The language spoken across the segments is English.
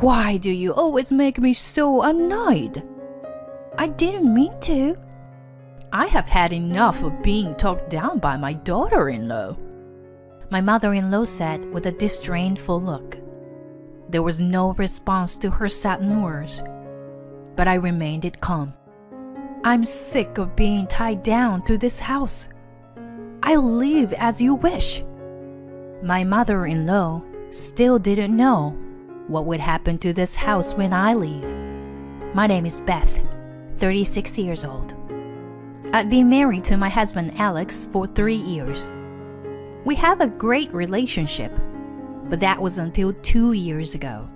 Why do you always make me so annoyed? I didn't mean to. I have had enough of being talked down by my daughter-in-law, my mother-in-law said with a disdainful look. There was no response to her saddened words, but I remained calm. I'm sick of being tied down to this house. I'll leave as you wish. My mother-in-law still didn't know what would happen to this house when I leave. My name is Beth, 36 years old. I've been married to my husband Alex for 3 years. We have a great relationship, but that was until 2 years ago.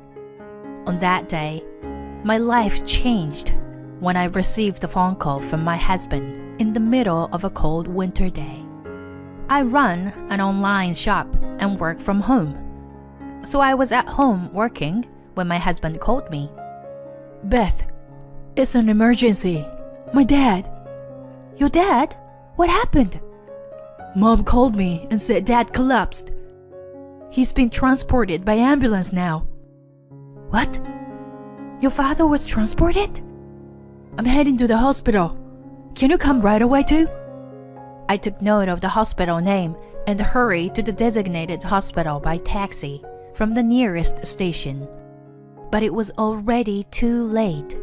On that day, my life changed when I received a phone call from my husband in the middle of a cold winter day. I run an online shop and work from home. So I was at home working when my husband called me. Beth, it's an emergency. My dad. Your dad? What happened? Mom called me and said Dad collapsed. He's been transported by ambulance now. What? Your father was transported? I'm heading to the hospital. Can you come right away too? I took note of the hospital name and hurried to the designated hospital by taxi from the nearest station. But it was already too late.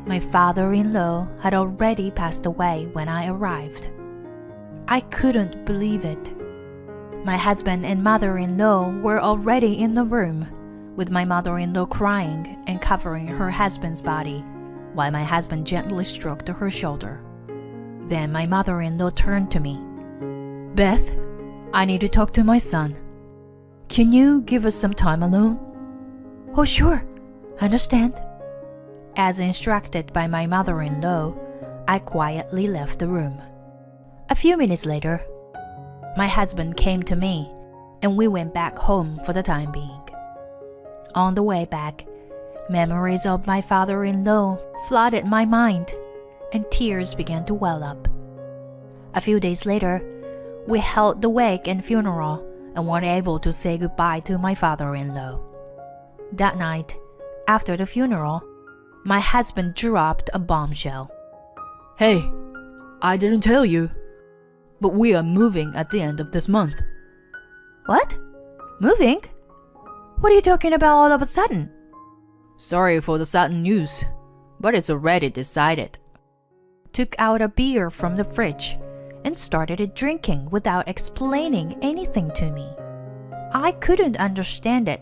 My father-in-law had already passed away when I arrived. I couldn't believe it. My husband and mother-in-law were already in the room, with my mother-in-law crying and covering her husband's body, while my husband gently stroked her shoulder. Then my mother-in-law turned to me. Beth, I need to talk to my son. Can you give us some time alone? Oh, sure. Understand. As instructed by my mother-in-law, I quietly left the room. A few minutes later, my husband came to me, and we went back home for the time being. On the way back, memories of my father-in-law flooded my mind, and tears began to well up. A few days later, we held the wake and funeral and were able to say goodbye to my father-in-law. That night, after the funeral, my husband dropped a bombshell. Hey, I didn't tell you, but we are moving at the end of this month. What? Moving? What are you talking about all of a sudden? Sorry for the sudden news, but it's already decided. Took out a beer from the fridge and started drinking without explaining anything to me. I couldn't understand it,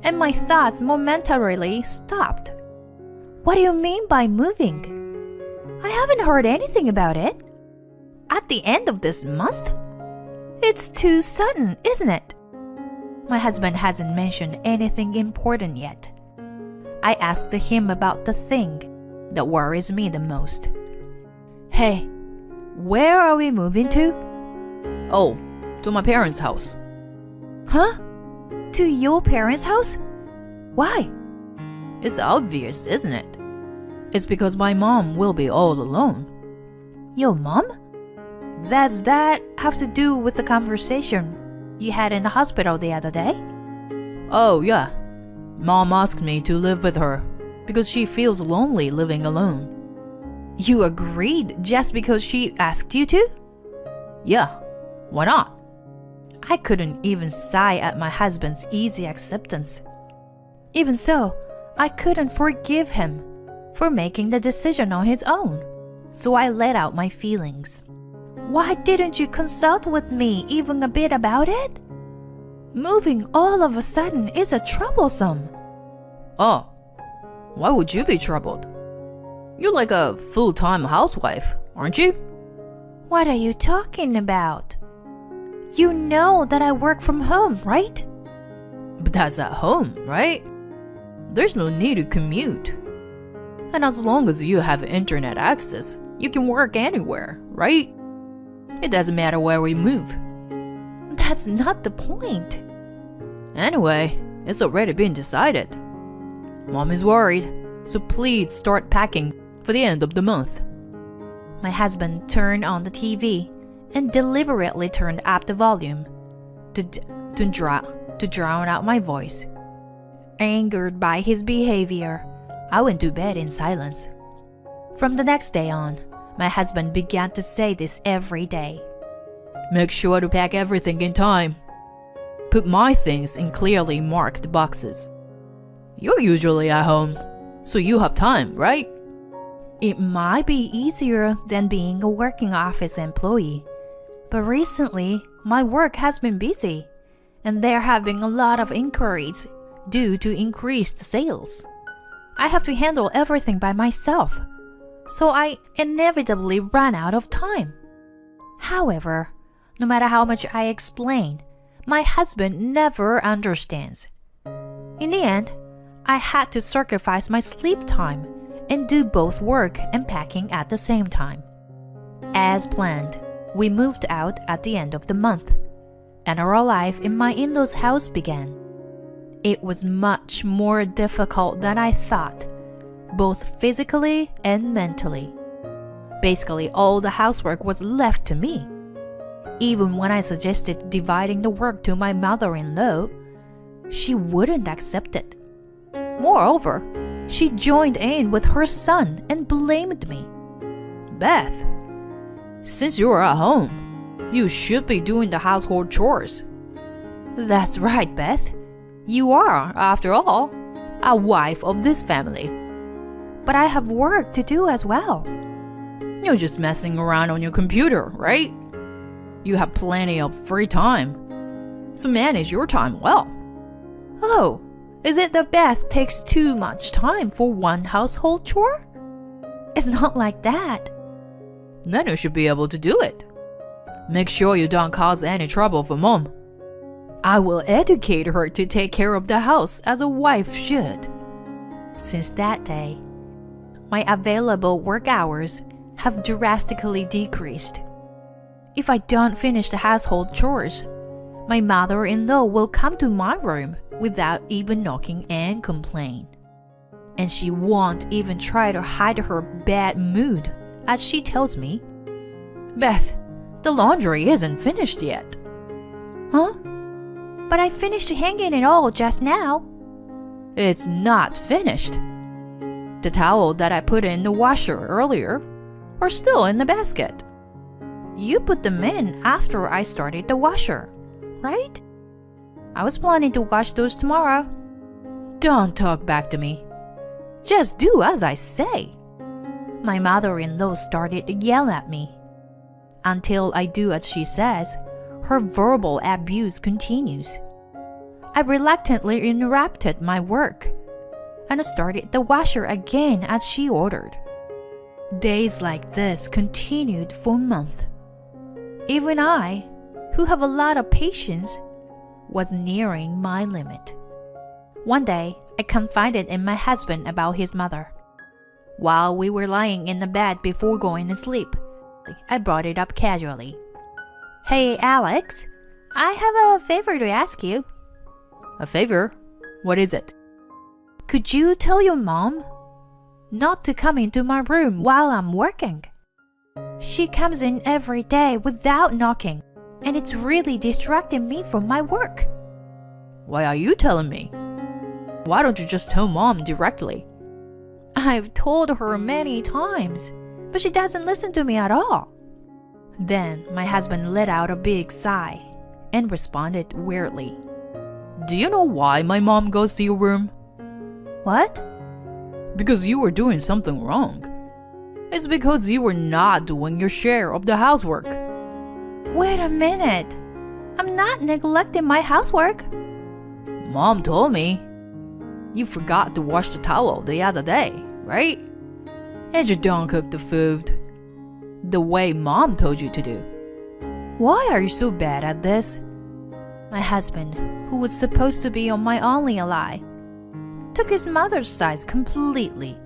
and my thoughts momentarily stopped. What do you mean by moving? I haven't heard anything about it. At the end of this month? It's too sudden, isn't it? My husband hasn't mentioned anything important yet. I asked him about the thing that worries me the most. Hey, where are we moving to? Oh, to my parents' house. Huh? To your parents' house? Why? It's obvious, isn't it? It's because my mom will be all alone. Your mom? Does that have to do with the conversation you had in the hospital the other day? Oh, yeah. Mom asked me to live with her because she feels lonely living alone. You agreed just because she asked you to? Yeah, why not? I couldn't even sigh at my husband's easy acceptance. Even so, I couldn't forgive him for making the decision on his own, so I let out my feelings. Why didn't you consult with me even a bit about it? Moving all of a sudden is troublesome. Oh, why would you be troubled? You're like a full-time housewife, aren't you? What are you talking about? You know that I work from home, right? But that's at home, right? There's no need to commute. And as long as you have internet access, you can work anywhere, right? It doesn't matter where we move. That's not the point. Anyway, it's already been decided. Mom is worried, so please start packing for the end of the month. My husband turned on the TV and deliberately turned up the volume to drown out my voice. Angered by his behavior, I went to bed in silence. From the next day on, my husband began to say this every day. Make sure to pack everything in time. Put my things in clearly marked boxes. You're usually at home, so you have time, right? It might be easier than being a working office employee, but recently my work has been busy, and there have been a lot of inquiries due to increased sales. I have to handle everything by myself, so I inevitably run out of time. However, no matter how much I explain, my husband never understands. In the end, I had to sacrifice my sleep time and do both work and packing at the same time. As planned, we moved out at the end of the month, and our life in my in-laws' house began. It was much more difficult than I thought, both physically and mentally. Basically, all the housework was left to me. Even when I suggested dividing the work to my mother-in-law, she wouldn't accept it. Moreover, she joined in with her son and blamed me. Beth, since you're at home, you should be doing the household chores. That's right, Beth. You are, after all, a wife of this family. But I have work to do as well. You're just messing around on your computer, right? You have plenty of free time, so manage your time well. Oh, is it that Beth takes too much time for one household chore? It's not like that. Then you should be able to do it. Make sure you don't cause any trouble for Mom. I will educate her to take care of the house as a wife should. Since that day, my available work hours have drastically decreased. If I don't finish the household chores, my mother-in-law will come to my room without even knocking and complain. And she won't even try to hide her bad mood, as she tells me, Beth, the laundry isn't finished yet. Huh? But I finished hanging it all just now. It's not finished. The towel that I put in the washer earlier are still in the basket. You put them in after I started the washer, right? I was planning to wash those tomorrow. Don't talk back to me. Just do as I say. My mother-in-law started to yell at me. Until I do as she says, her verbal abuse continues. I reluctantly interrupted my work and started the washer again as she ordered. Days like this continued for months. Even I, who have a lot of patience, was nearing my limit. One day, I confided in my husband about his mother. While we were lying in the bed before going to sleep, I brought it up casually. Hey, Alex, I have a favor to ask you. A favor? What is it? Could you tell your mom not to come into my room while I'm working? She comes in every day without knocking, and it's really distracting me from my work. Why are you telling me? Why don't you just tell Mom directly? I've told her many times, but she doesn't listen to me at all. Then my husband let out a big sigh and responded weirdly. Do you know why my mom goes to your room? What? Because you were doing something wrong. It's because you were not doing your share of the housework. Wait a minute. I'm not neglecting my housework. Mom told me. You forgot to wash the towel the other day, right? And you don't cook the food the way Mom told you to do. Why are you so bad at this? My husband, who was supposed to be on my only ally, took his mother's side completely.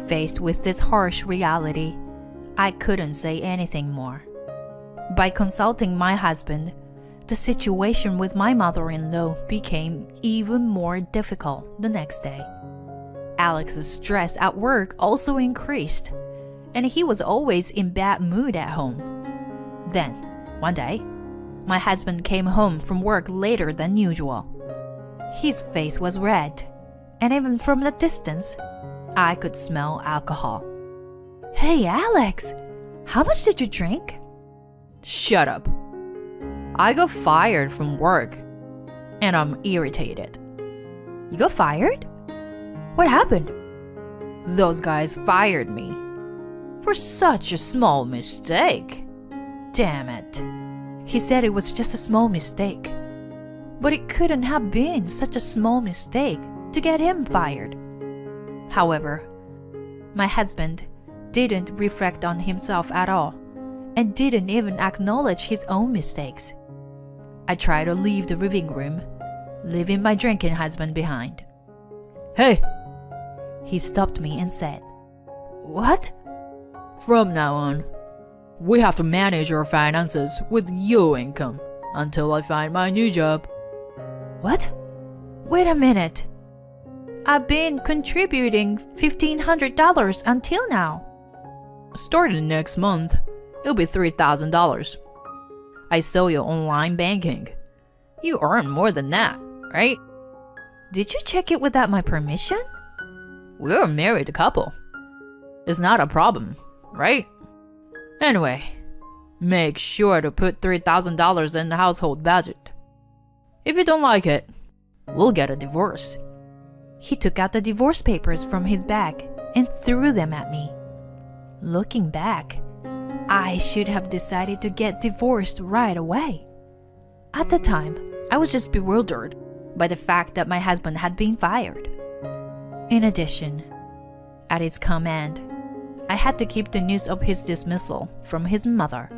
Faced with this harsh reality, I couldn't say anything more. By consulting my husband, the situation with my mother-in-law became even more difficult the next day. Alex's stress at work also increased, and he was always in bad mood at home. Then, one day, my husband came home from work later than usual. His face was red, and even from the distance, I could smell alcohol. Hey, Alex, how much did you drink? Shut up. I got fired from work, and I'm irritated. You got fired? What happened? Those guys fired me for such a small mistake. Damn it. He said it was just a small mistake. But it couldn't have been such a small mistake to get him fired. However, my husband didn't reflect on himself at all and didn't even acknowledge his own mistakes. I tried to leave the living room, leaving my drinking husband behind. Hey! He stopped me and said, What? From now on, we have to manage our finances with your income until I find my new job. What? Wait a minute. I've been contributing $1,500 until now. Starting next month, it'll be $3,000. I saw your online banking. You earn more than that, right? Did you check it without my permission? We're a married couple. It's not a problem, right? Anyway, make sure to put $3,000 in the household budget. If you don't like it, we'll get a divorce. He took out the divorce papers from his bag and threw them at me. Looking back, I should have decided to get divorced right away. At the time, I was just bewildered by the fact that my husband had been fired. In addition, at his command, I had to keep the news of his dismissal from his mother.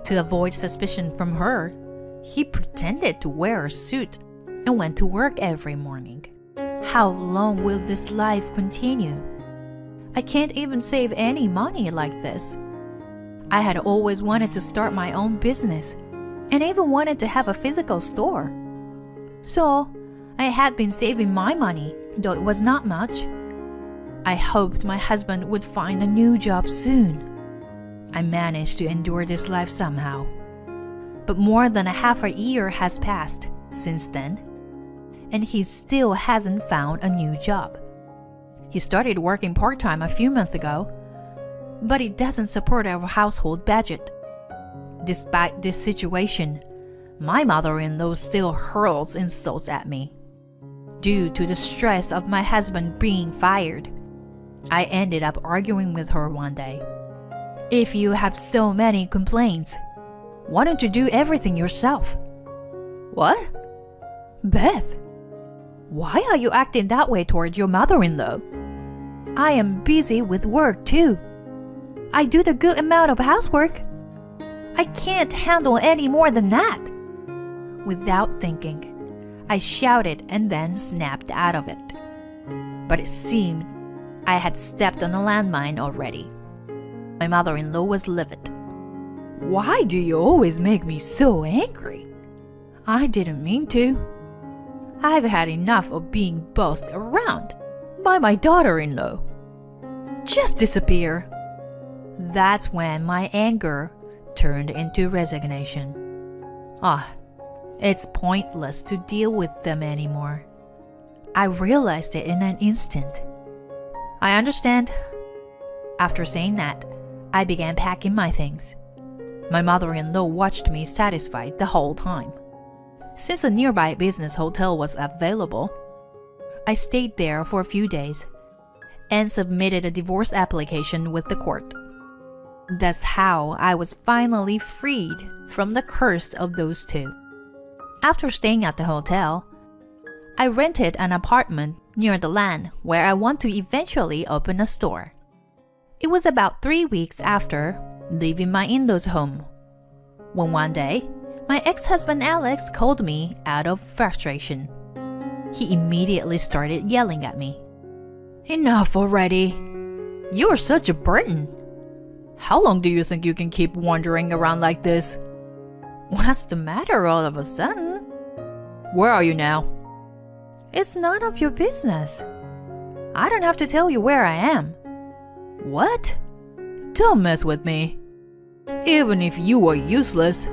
To avoid suspicion from her, he pretended to wear a suit and went to work every morning. How long will this life continue? I can't even save any money like this. I had always wanted to start my own business and even wanted to have a physical store. So, I had been saving my money, though it was not much. I hoped my husband would find a new job soon. I managed to endure this life somehow. But more than a half a year has passed since then, and he still hasn't found a new job. He started working part-time a few months ago, but it doesn't support our household budget. Despite this situation, my mother-in-law still hurls insults at me. Due to the stress of my husband being fired, I ended up arguing with her one day. If you have so many complaints, why don't you do everything yourself? What? Beth, why are you acting that way toward your mother-in-law? I am busy with work too. I do the good amount of housework. I can't handle any more than that. Without thinking, I shouted and then snapped out of it. But it seemed I had stepped on a landmine already. My mother-in-law was livid. Why do you always make me so angry? I didn't mean to. I've had enough of being bossed around by my daughter-in-law. Just disappear. That's when my anger turned into resignation. It's pointless to deal with them anymore. I realized it in an instant. I understand. After saying that, I began packing my things. My mother-in-law watched me satisfied the whole time. Since a nearby business hotel was available, I stayed there for a few days and submitted a divorce application with the court. That's how I was finally freed from the curse of those two. After staying at the hotel, I rented an apartment near the land where I want to eventually open a store. It was about 3 weeks after leaving my in-laws' home, when one day, my ex-husband Alex called me out of frustration. He immediately started yelling at me. Enough already! You're such a burden! How long do you think you can keep wandering around like this? What's the matter all of a sudden? Where are you now? It's none of your business. I don't have to tell you where I am. What? Don't mess with me. Even if you are useless,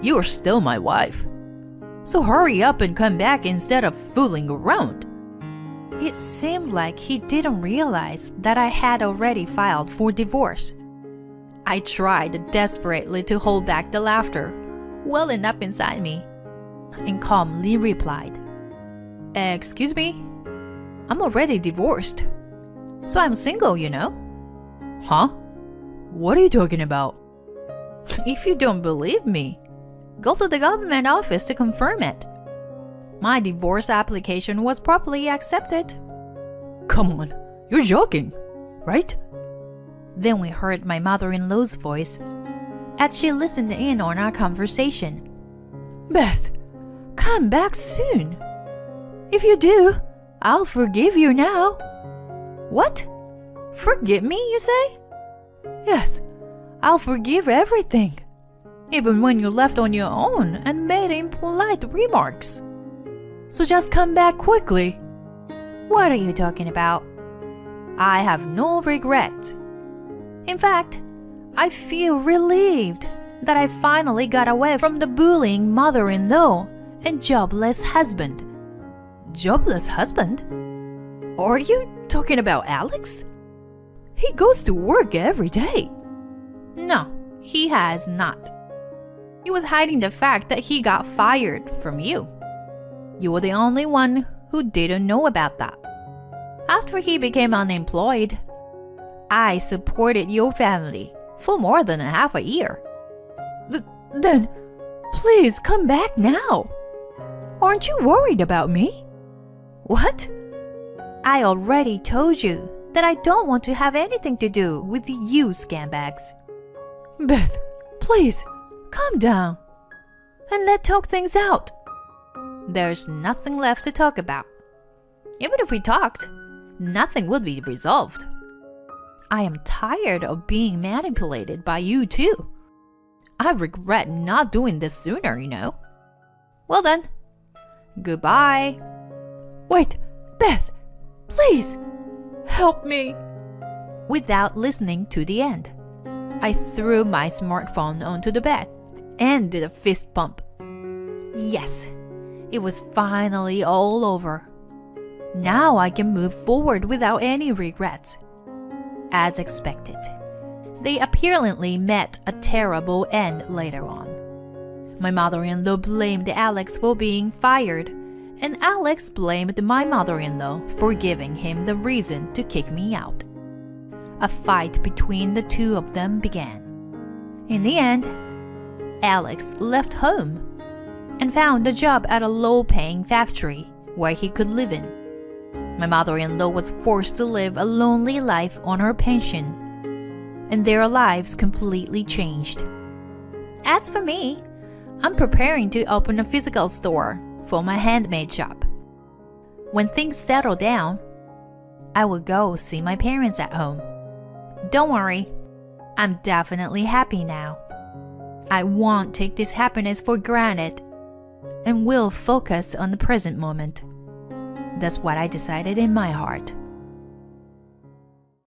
you are still my wife. So hurry up and come back instead of fooling around. It seemed like he didn't realize that I had already filed for divorce. I tried desperately to hold back the laughter, welling up inside me, and calmly replied, "Excuse me? I'm already divorced. So I'm single, you know." "Huh? What are you talking about?" "If you don't believe me, go to the government office to confirm it. My divorce application was properly accepted." "Come on, you're joking, right?" Then we heard my mother-in-law's voice as she listened in on our conversation. "Beth, come back soon. If you do, I'll forgive you now." "What? Forgive me, you say?" "Yes, I'll forgive everything, even when you left on your own and made impolite remarks. So just come back quickly." "What are you talking about?" "I have no regrets. In fact, I feel relieved that I finally got away from the bullying mother-in-law and jobless husband." "Jobless husband? Are you talking about Alex? He goes to work every day." "No, he has not. He was hiding the fact that he got fired from you. You were the only one who didn't know about that. After he became unemployed, I supported your family for more than half a year." Then, please come back now. Aren't you worried about me?" "What?" "I already told you that I don't want to have anything to do with you scumbags." "Beth, please, calm down and let's talk things out." "There's nothing left to talk about. Even if we talked, nothing would be resolved. I am tired of being manipulated by you too. I regret not doing this sooner, you know. Well then, goodbye." "Wait, Beth, please, help me." Without listening to the end, I threw my smartphone onto the bed and did a fist pump. Yes, it was finally all over. Now I can move forward without any regrets. As expected, they apparently met a terrible end later on. My mother-in-law blamed Alex for being fired, and Alex blamed my mother-in-law for giving him the reason to kick me out. A fight between the two of them began. In the end, Alex left home and found a job at a low-paying factory where he could live in. My mother-in-law was forced to live a lonely life on her pension, and their lives completely changed. As for me, I'm preparing to open a physical store for my handmade shop. When things settle down, I will go see my parents at home. Don't worry, I'm definitely happy now. I won't take this happiness for granted and will focus on the present moment. That's what I decided in my heart.